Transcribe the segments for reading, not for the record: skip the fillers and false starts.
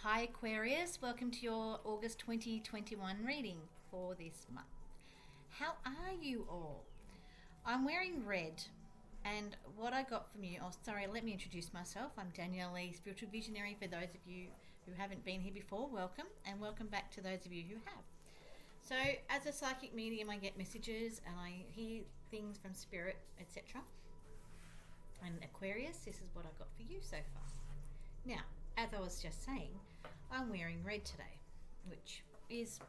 Hi Aquarius, welcome to your August 2021 reading for this month. How are you all? I'm wearing red, and what I got from you, let me introduce myself. I'm Danielle Lee, Spiritual Visionary. For those of you who haven't been here before, welcome, and welcome back to those of you who have. So as a psychic medium, I get messages and I hear things from spirit, etc. And Aquarius, this is what I got for you so far. Now, as I was just saying, I'm wearing red today, which is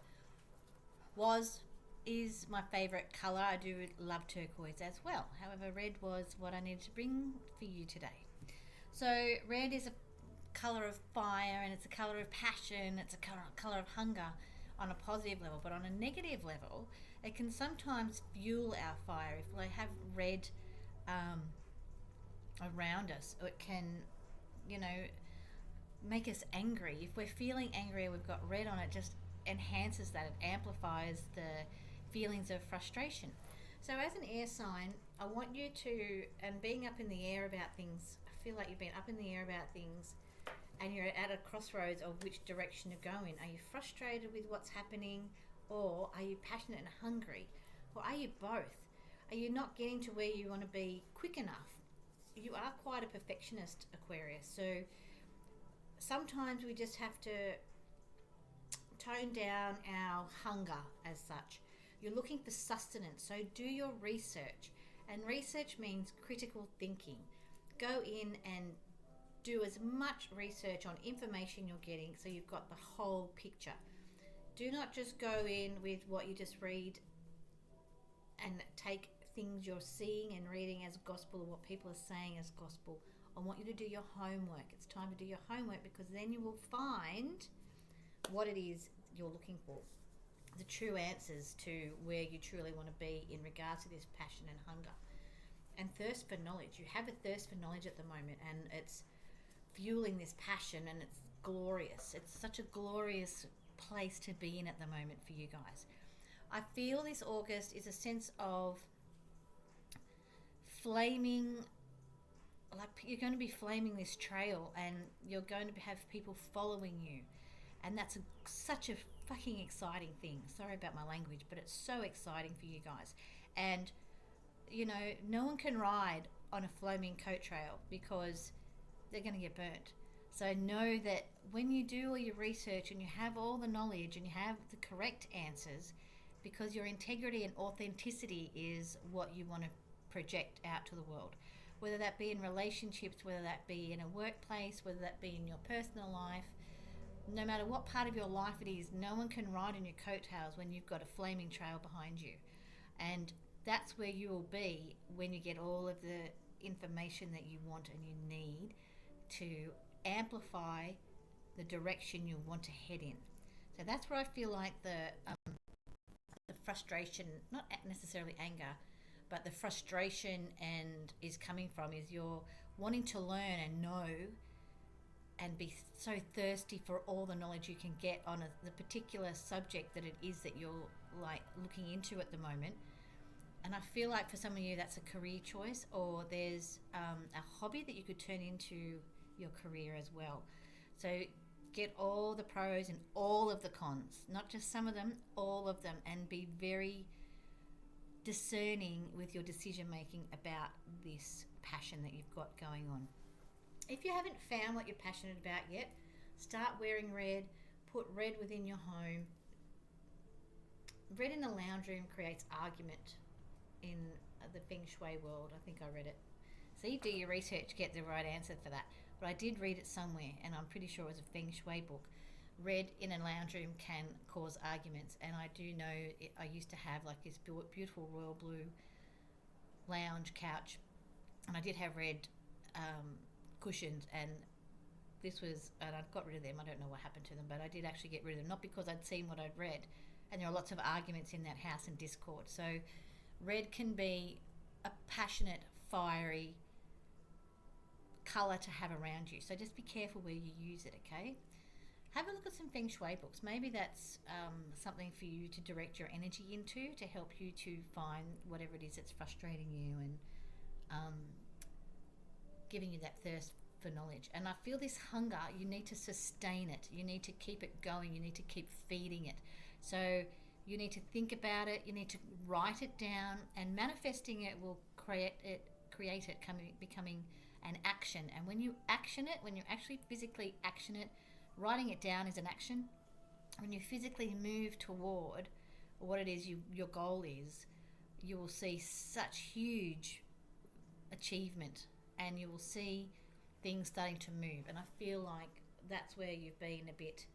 my favourite colour. I do love turquoise as well. However, red was what I needed to bring for you today. So red is a colour of fire, and it's a colour of passion. It's a colour of hunger on a positive level, but on a negative level, it can sometimes fuel our fire. If we have red around us, it can, make us angry. If we're feeling angry and we've got red on it, just enhances that. It amplifies the feelings of frustration. So as an air sign, I want you to, and being up in the air about things, I feel like you've been up in the air about things and you're at a crossroads of which direction to go in. Are you frustrated with what's happening, or are you passionate and hungry, or are you both? Are you not getting to where you want to be quick enough? You are quite a perfectionist, Aquarius, so sometimes we just have to tone down our hunger as such. You're looking for sustenance, so do your research. And research means critical thinking. Go in and do as much research on information you're getting so you've got the whole picture. Do not just go in with what you just read and take things you're seeing and reading as gospel, or what people are saying as gospel. I want you to do your homework. It's time to do your homework, because then you will find what it is you're looking for, the true answers to where you truly want to be in regards to this passion and hunger and thirst for knowledge. You have a thirst for knowledge at the moment, and it's fueling this passion, and it's glorious. It's such a glorious place to be in at the moment for you guys. I feel this August is a sense of flaming, like you're going to be flaming this trail, and you're going to have people following you, and that's such a fucking exciting thing. Sorry about my language, but it's so exciting for you guys. And no one can ride on a flaming coat trail because they're going to get burnt. So know that when you do all your research and you have all the knowledge and you have the correct answers, because your integrity and authenticity is what you want to project out to the world, whether that be in relationships, whether that be in a workplace, whether that be in your personal life. No matter what part of your life it is, no one can ride on your coattails when you've got a flaming trail behind you. And that's where you will be when you get all of the information that you want and you need to amplify the direction you want to head in. So that's where I feel like the frustration, not necessarily anger, but the frustration is coming from, is you're wanting to learn and know and be so thirsty for all the knowledge you can get on the particular subject that it is that you're like looking into at the moment. And I feel like for some of you that's a career choice, or there's a hobby that you could turn into your career as well. So get all the pros and all of the cons, not just some of them, all of them, and be very discerning with your decision making about this passion that you've got going on. If you haven't found what you're passionate about yet, start wearing red. Put red within your home. Red in the lounge room creates argument in the feng shui world. I think I read it. So you do your research, get the right answer for that. But I did read it somewhere, and I'm pretty sure it was a feng shui book. Red in a lounge room can cause arguments, and I do know I used to have like this beautiful royal blue lounge couch, and I did have red cushions, and I got rid of them. I don't know what happened to them, but I did actually get rid of them, not because I'd seen what I'd read, and there are lots of arguments in that house and discord. So red can be a passionate, fiery colour to have around you. So just be careful where you use it, okay? Have a look at some feng shui books. Maybe that's something for you to direct your energy into, to help you to find whatever it is that's frustrating you and giving you that thirst for knowledge. And I feel this hunger, you need to sustain it. You need to keep it going. You need to keep feeding it. So you need to think about it. You need to write it down, and manifesting it will create it becoming an action. And when you action it, when you actually physically action it, writing it down is an action. When you physically move toward what it is your goal is, you will see such huge achievement, and you will see things starting to move. And I feel like that's where you've been a bit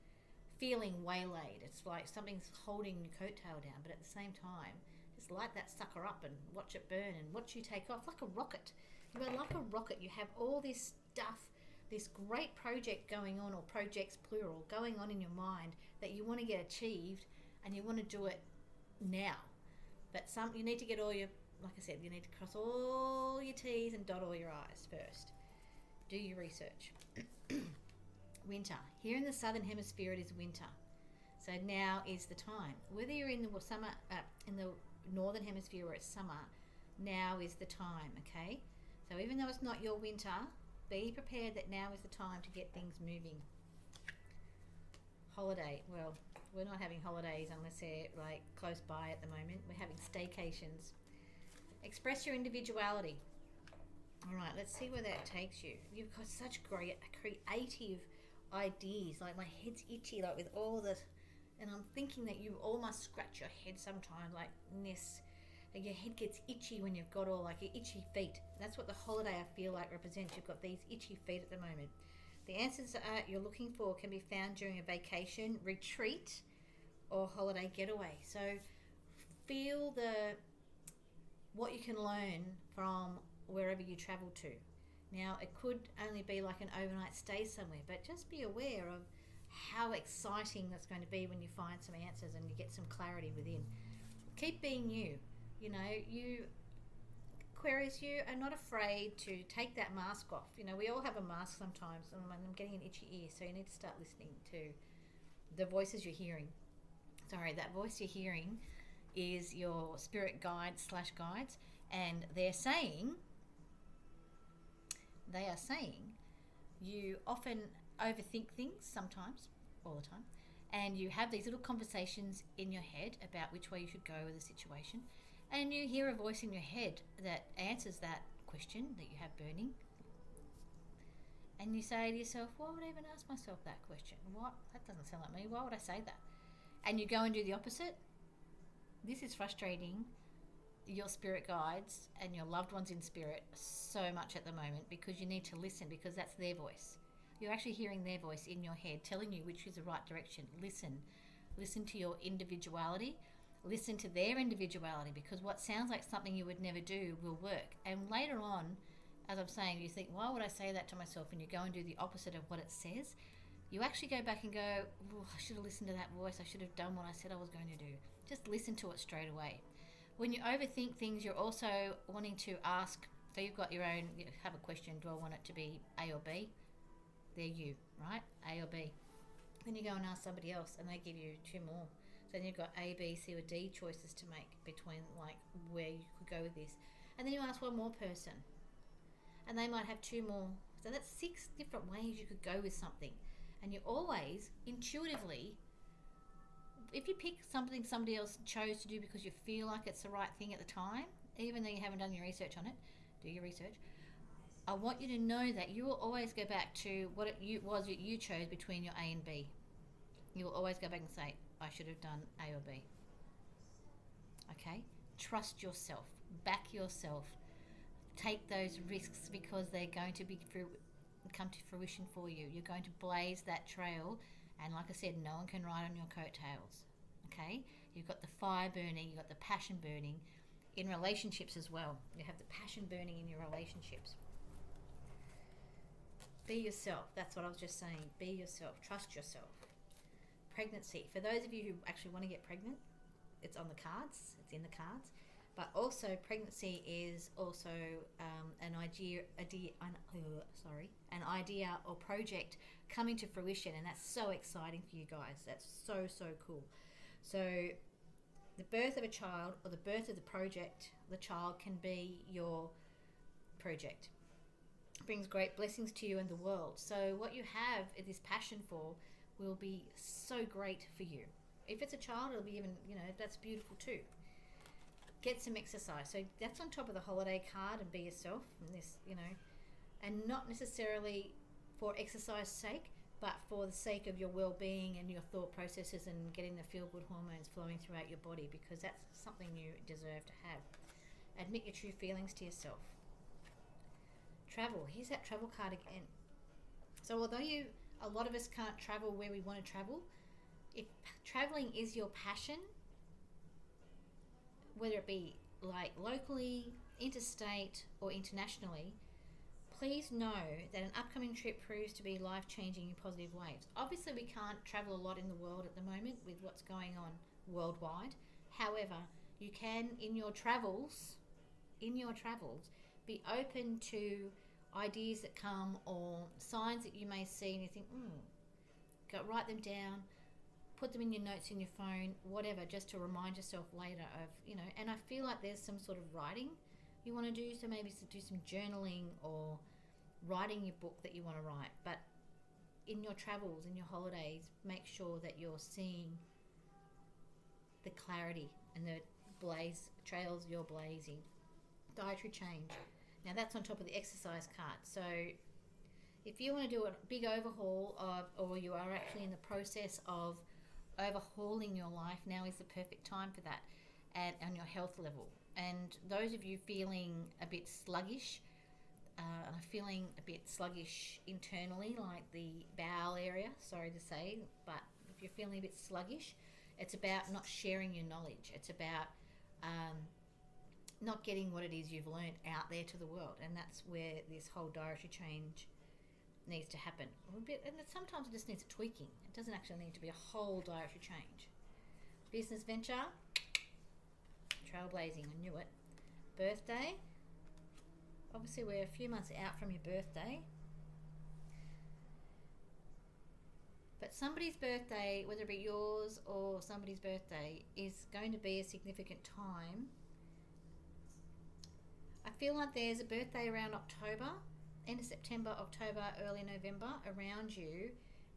feeling waylaid. It's like something's holding your coattail down, but at the same time, just light that sucker up and watch it burn and watch you take off like a rocket. You are like a rocket. You have all this stuff, this great project going on, or projects plural, going on in your mind that you want to get achieved, and you want to do it now. But you need to get all your, like I said, you need to cross all your T's and dot all your I's first. Do your research. Winter. Here in the southern hemisphere, it is winter. So now is the time. Whether you're in the summer, in the northern hemisphere where it's summer, now is the time, okay? So even though it's not your winter, be prepared that now is the time to get things moving. Holiday. Well, we're not having holidays unless they're like close by at the moment. We're having staycations. Express your individuality. All right, let's see where that takes you. You've got such great creative ideas. Like my head's itchy, like with all this, and I'm thinking that you all must scratch your head sometimes, like this. Like your head gets itchy when you've got all like your itchy feet. That's what the holiday I feel like represents. You've got these itchy feet at the moment. The answers you're looking for can be found during a vacation, retreat, or holiday getaway. So feel what you can learn from wherever you travel to. Now, it could only be like an overnight stay somewhere, but just be aware of how exciting that's going to be when you find some answers and you get some clarity within. Keep being you. You know, you, Aquarius, you are not afraid to take that mask off. You know, we all have a mask sometimes, and I'm getting an itchy ear, so you need to start listening to the voices you're hearing. Sorry, that voice you're hearing is your spirit guides /guides, and they are saying you often overthink things sometimes, all the time, and you have these little conversations in your head about which way you should go with a situation, and you hear a voice in your head that answers that question that you have burning, and you say to yourself, why would I even ask myself that question? What? That doesn't sound like me. Why would I say that? And you go and do the opposite. This is frustrating your spirit guides and your loved ones in spirit so much at the moment, because you need to listen, because that's their voice. You're actually hearing their voice in your head telling you which is the right direction. Listen to your individuality. Listen to their individuality, because what sounds like something you would never do will work. And later on, as I'm saying, you think, why would I say that to myself? And you go and do the opposite of what it says. You actually go back and go, I should have listened to that voice. I should have done what I said I was going to do. Just listen to it straight away. When you overthink things, you're also wanting to ask, so you've got your own, you have a question, do I want it to be A or B? They're you, right? A or B. Then you go and ask somebody else, and they give you two more. So then you've got A, B, C, or D choices to make between like where you could go with this. And then you ask one more person, and they might have two more. So that's 6 different ways you could go with something. And you always, intuitively, if you pick something somebody else chose to do because you feel like it's the right thing at the time, even though you haven't done your research on it, do your research. I want you to know that you will always go back to what it was that you chose between your A and B. You will always go back and say, I should have done A or B. Okay? Trust yourself. Back yourself. Take those risks, because they're going to come to fruition for you. You're going to blaze that trail, and like I said, no one can ride on your coattails. Okay? You've got the fire burning, you've got the passion burning in relationships as well. You have the passion burning in your relationships. Be yourself. That's what I was just saying. Be yourself. Trust yourself. Pregnancy. For those of you who actually want to get pregnant, it's on the cards. It's in the cards. But also, pregnancy is also an idea or project coming to fruition, and that's so exciting for you guys. That's so cool. So, the birth of a child or the birth of the project, the child can be your project. brings great blessings to you and the world. So what you have this passion for will be so great for you. If it's a child, it'll be even, that's beautiful too. Get some exercise. So that's on top of the holiday card, and be yourself, and this, and not necessarily for exercise sake, but for the sake of your well-being and your thought processes and getting the feel-good hormones flowing throughout your body, because that's something you deserve to have. Admit your true feelings to yourself. Travel. Here's that travel card again. So although a lot of us can't travel where we want to travel, if traveling is your passion, whether it be like locally, interstate, or internationally, please know that an upcoming trip proves to be life-changing in positive ways. Obviously, we can't travel a lot in the world at the moment with what's going on worldwide. However, you can, in your travels, be open to ideas that come or signs that you may see and you think, write them down, put them in your notes in your phone, whatever, just to remind yourself later of, and I feel like there's some sort of writing you want to do, so maybe do some journaling or writing your book that you want to write. But in your travels, in your holidays, make sure that you're seeing the clarity and the trails you're blazing. Dietary change. Now that's on top of the exercise card. So if you want to do a big overhaul or you are actually in the process of overhauling your life, now is the perfect time for that, and on your health level. And those of you feeling a bit sluggish, feeling a bit sluggish internally, like the bowel area, sorry to say, but if you're feeling a bit sluggish, it's about not sharing your knowledge. It's about not getting what it is you've learned out there to the world, and that's where this whole dietary change needs to happen. And sometimes it just needs a tweaking. It doesn't actually need to be a whole dietary change. Business venture, trailblazing, I knew it. Birthday, obviously we're a few months out from your birthday, but somebody's birthday, whether it be yours or somebody's birthday, is going to be a significant time. I feel like there's a birthday around October, end of September, October, early November, around you,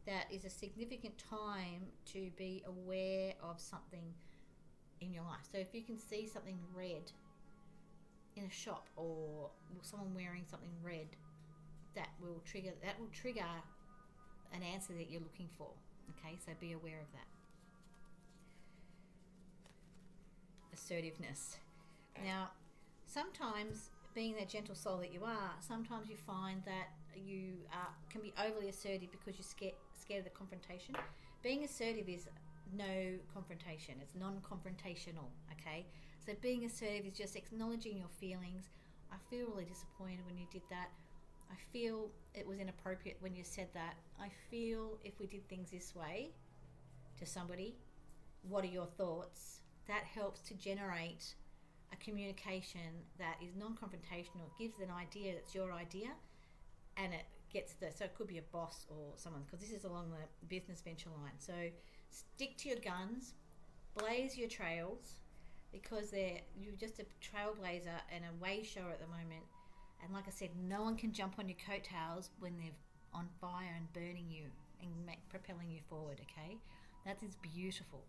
that is a significant time to be aware of something in your life. So if you can see something red in a shop, or someone wearing something red, that will trigger an answer that you're looking for. Okay, so be aware of that. Assertiveness. Now, sometimes, being that gentle soul that you are, sometimes you find that you can be overly assertive because you're scared of the confrontation. Being assertive is no confrontation. It's non-confrontational, okay? So being assertive is just acknowledging your feelings. I feel really disappointed when you did that. I feel it was inappropriate when you said that. I feel if we did things this way to somebody, what are your thoughts? That helps to generate a communication that is non-confrontational. It gives an idea that's your idea, and it gets so it could be a boss or someone, because this is along the business venture line. So stick to your guns, blaze your trails, because you're just a trailblazer and a way shower at the moment. And like I said, no one can jump on your coattails when they're on fire and burning you and propelling you forward, okay? That is beautiful,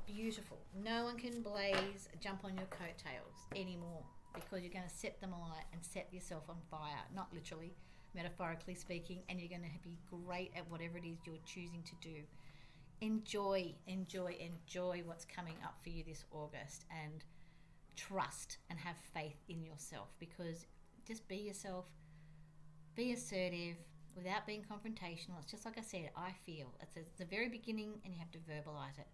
beautiful. No one can jump on your coattails anymore, because you're going to set them alight and set yourself on fire, not literally, metaphorically speaking, and you're going to be great at whatever it is you're choosing to do. Enjoy what's coming up for you this August, and trust and have faith in yourself, because just be yourself, be assertive without being confrontational. It's just like I said, I feel. It's the very beginning, and you have to verbalize it.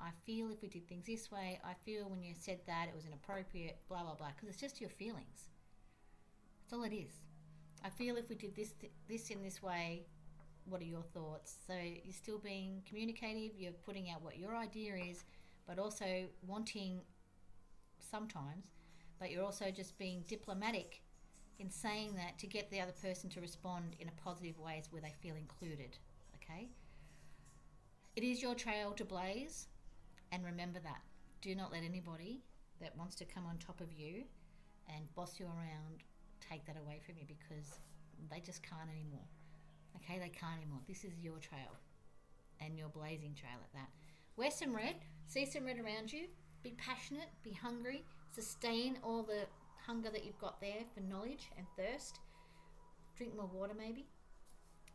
I feel if we did things this way, I feel when you said that it was inappropriate, blah, blah, blah, because it's just your feelings. That's all it is. I feel if we did this in this way, what are your thoughts? So you're still being communicative, you're putting out what your idea is, but also wanting sometimes, but you're also just being diplomatic in saying that to get the other person to respond in a positive way where they feel included, okay? It is your trail to blaze, and remember that. Do not let anybody that wants to come on top of you and boss you around take that away from you because they just can't anymore. Okay, they can't anymore. This is your trail, and your blazing trail at that. Wear some red, see some red around you, be passionate, be hungry, sustain all the hunger that you've got there for knowledge and thirst. Drink more water maybe.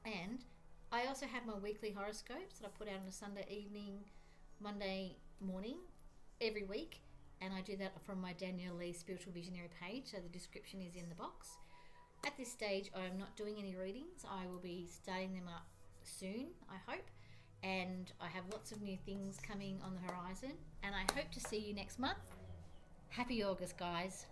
And I also have my weekly horoscopes that I put out on a Sunday evening, Monday morning every week, and I do that from my Danielle Lee Spiritual Visionary page, so the description is in the box. At this stage, I'm not doing any readings. I will be starting them up soon, I hope, and I have lots of new things coming on the horizon, and I hope to see you next month. Happy August, guys.